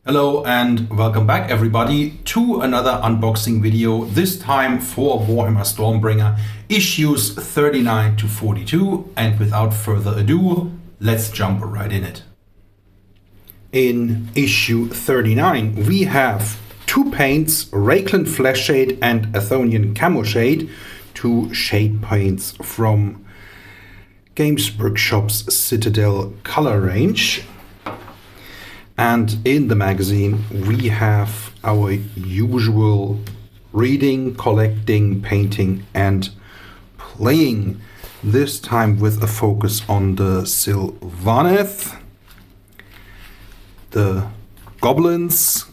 Hello and welcome back everybody to another unboxing video, this time for Warhammer Stormbringer issues 39 to 42, and without further ado, let's jump right in it. In issue 39 we have two paints, Rakeland Flesh Shade and Athonian Camo Shade, two shade paints from Games Workshop's Citadel color range. And in the magazine we have our usual reading, collecting, painting and playing, this time with a focus on the Sylvaneth, the goblins,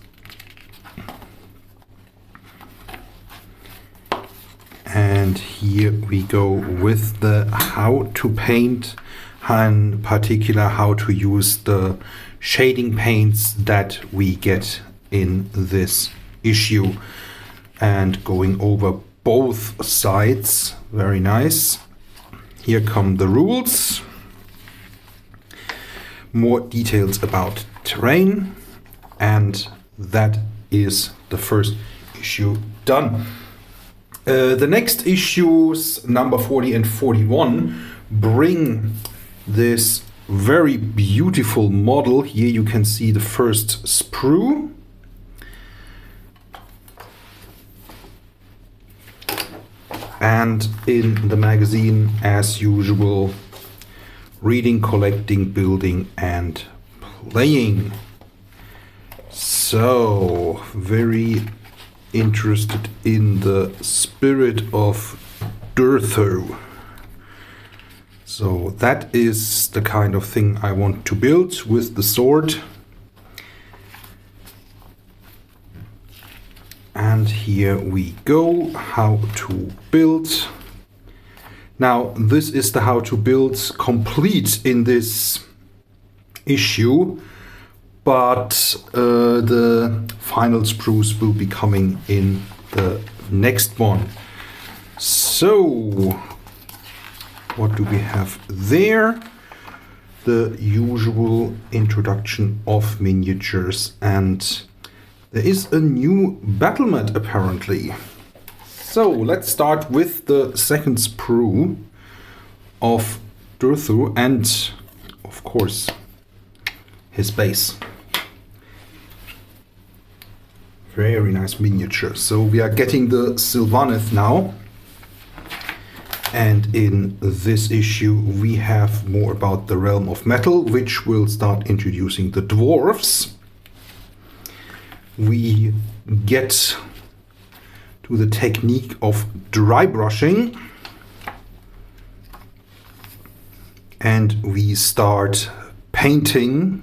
and here we go with the how to paint, in particular how to use the shading paints that we get in this issue, and going over both sides. Very nice. Here come the rules, more details about terrain, and that is the first issue done. The next issues, number 40 and 41, bring this very beautiful model. Here you can see the first sprue. And in the magazine, as usual, reading, collecting, building and playing. So, very interested in the spirit of Durthu. So that is the kind of thing I want to build with the sword. And here we go, how to build. Now this is the how to build complete in this issue, but the final sprues will be coming in the next one. So what do we have there? The usual introduction of miniatures, and there is a new battlement apparently. So let's start with the second sprue of Durthu and of course his base. Very nice miniature. So we are getting the Sylvaneth now. And in this issue we have more about the realm of metal, which will start introducing the dwarves. We get to the technique of dry brushing, and we start painting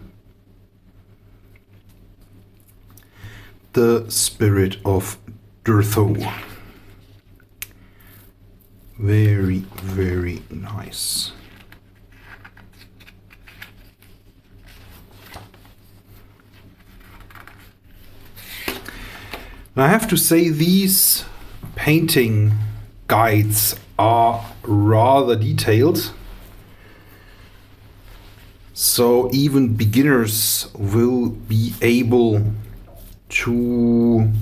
the spirit of Durthu. Very, very nice. Now I have to say these painting guides are rather detailed, so even beginners will be able to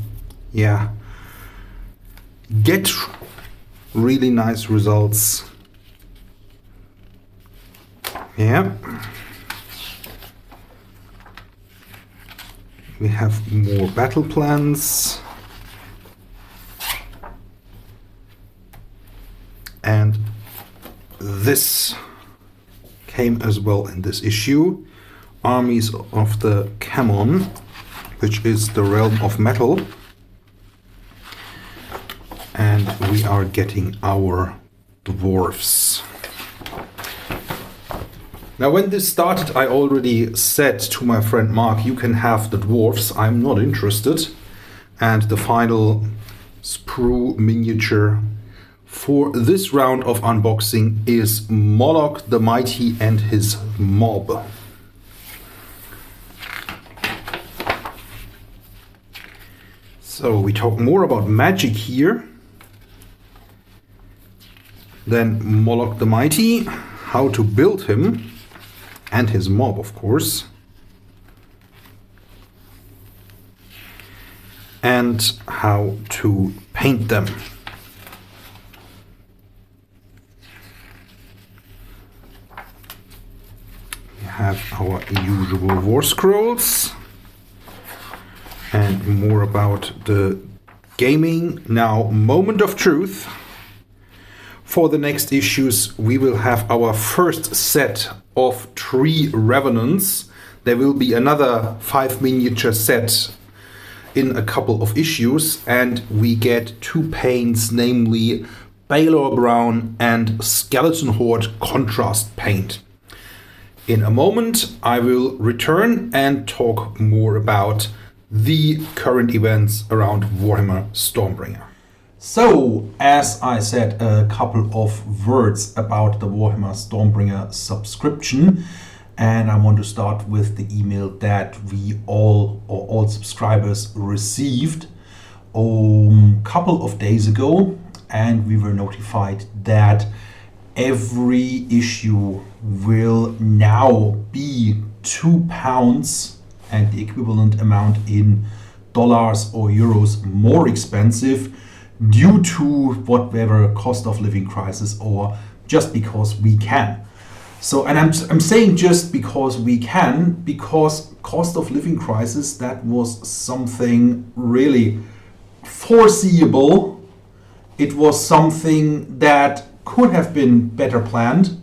get really nice results. Yeah. We have more battle plans. And this came as well in this issue. Armies of the Camon, which is the realm of metal. And we are getting our dwarfs. Now when this started I already said to my friend Mark, you can have the dwarfs, I'm not interested. And the final sprue miniature for this round of unboxing is Moloch the Mighty and his mob. So we talk more about magic here. Then Moloch the Mighty, how to build him, and his mob, of course. and how to paint them. We have our usual war scrolls and more about the gaming. Now, moment of truth. For the next issues, we will have our first set of 3 Revenants. There will be another 5 miniature set in a couple of issues, and we get 2 paints, namely Balor Brown and Skeleton Horde contrast paint. In a moment, I will return and talk more about the current events around Warhammer Stormbringer. So, as I said, a couple of words about the Warhammer Stormbringer subscription, and I want to start with the email that we all subscribers received a couple of days ago, and we were notified that every issue will now be £2 and the equivalent amount in dollars or euros more expensive due to whatever cost of living crisis, or just because we can. So, and I'm saying just because we can, because cost of living crisis, that was something really foreseeable. It was something that could have been better planned.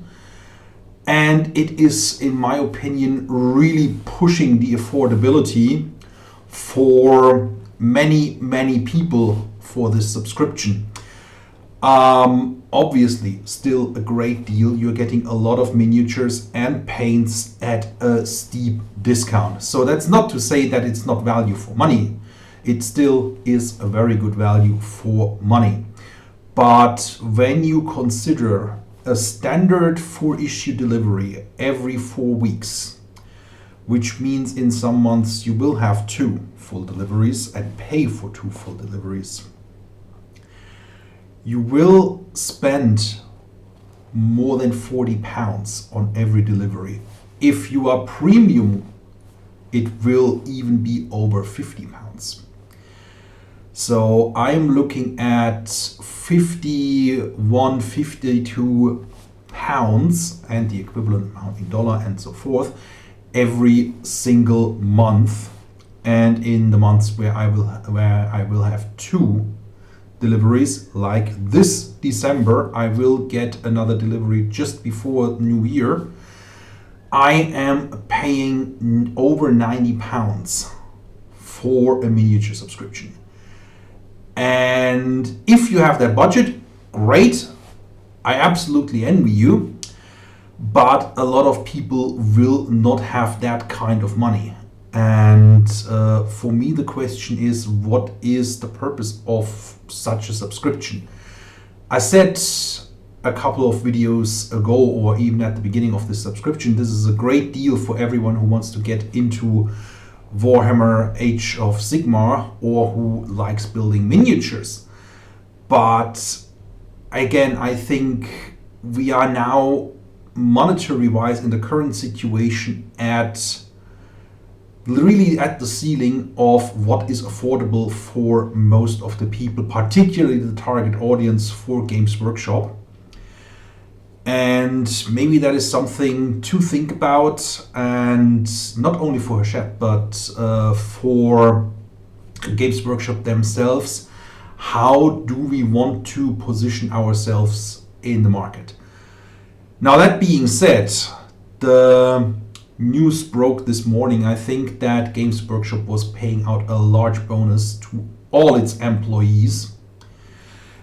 And it is, in my opinion, really pushing the affordability for many people for this subscription. Obviously, still a great deal. You're getting a lot of miniatures and paints at a steep discount. So that's not to say that it's not value for money. It still is a very good value for money. But when you consider a standard 4-issue delivery every 4 weeks, which means in some months you will have 2 full deliveries and pay for 2 full deliveries, you will spend more than £40 on every delivery. If you are premium, it will even be over £50. So I'm looking at £52 and the equivalent amount in dollar and so forth every single month. And in the months where I will have 2 deliveries, like this December, I will get another delivery just before New Year. I am paying over £90 for a miniature subscription. And if you have that budget, great. I absolutely envy you. But a lot of people will not have that kind of money. And for me, the question is, what is the purpose of such a subscription? I said a couple of videos ago, or even at the beginning of this subscription, this is a great deal for everyone who wants to get into Warhammer Age of Sigmar or who likes building miniatures. But again, I think we are now monetary wise in the current situation really at the ceiling of what is affordable for most of the people, particularly the target audience for Games Workshop. And maybe that is something to think about, and not only for Hachette, but for Games Workshop themselves. How do we want to position ourselves in the market? Now, that being said, the news broke this morning. I think that Games Workshop was paying out a large bonus to all its employees.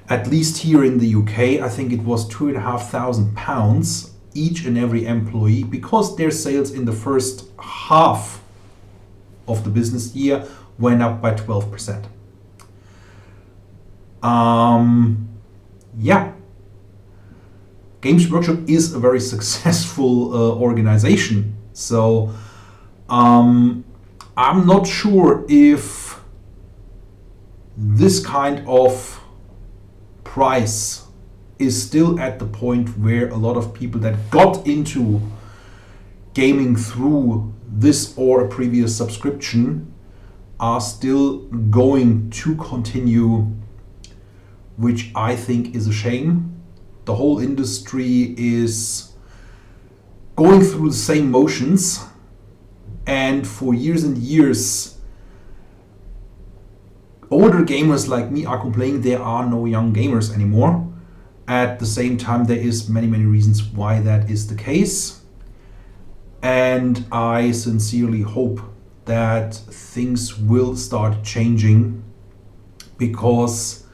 At least here in the UK, I think it was £2,500 each and every employee, because their sales in the first half of the business year went up by 12%. Yeah. Games Workshop is a very successful organization. So I'm not sure if this kind of price is still at the point where a lot of people that got into gaming through this or a previous subscription are still going to continue, which I think is a shame. The whole industry is going through the same motions, and for years and years older gamers like me are complaining there are no young gamers anymore. At the same time, there is many reasons why that is the case, and I sincerely hope that things will start changing, because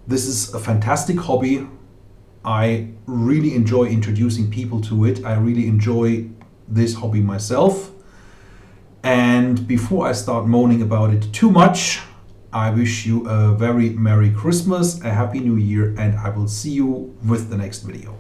this is a fantastic hobby. I really enjoy introducing people to it. I really enjoy this hobby myself. And before I start moaning about it too much, I wish you a very Merry Christmas, a Happy New Year, and I will see you with the next video.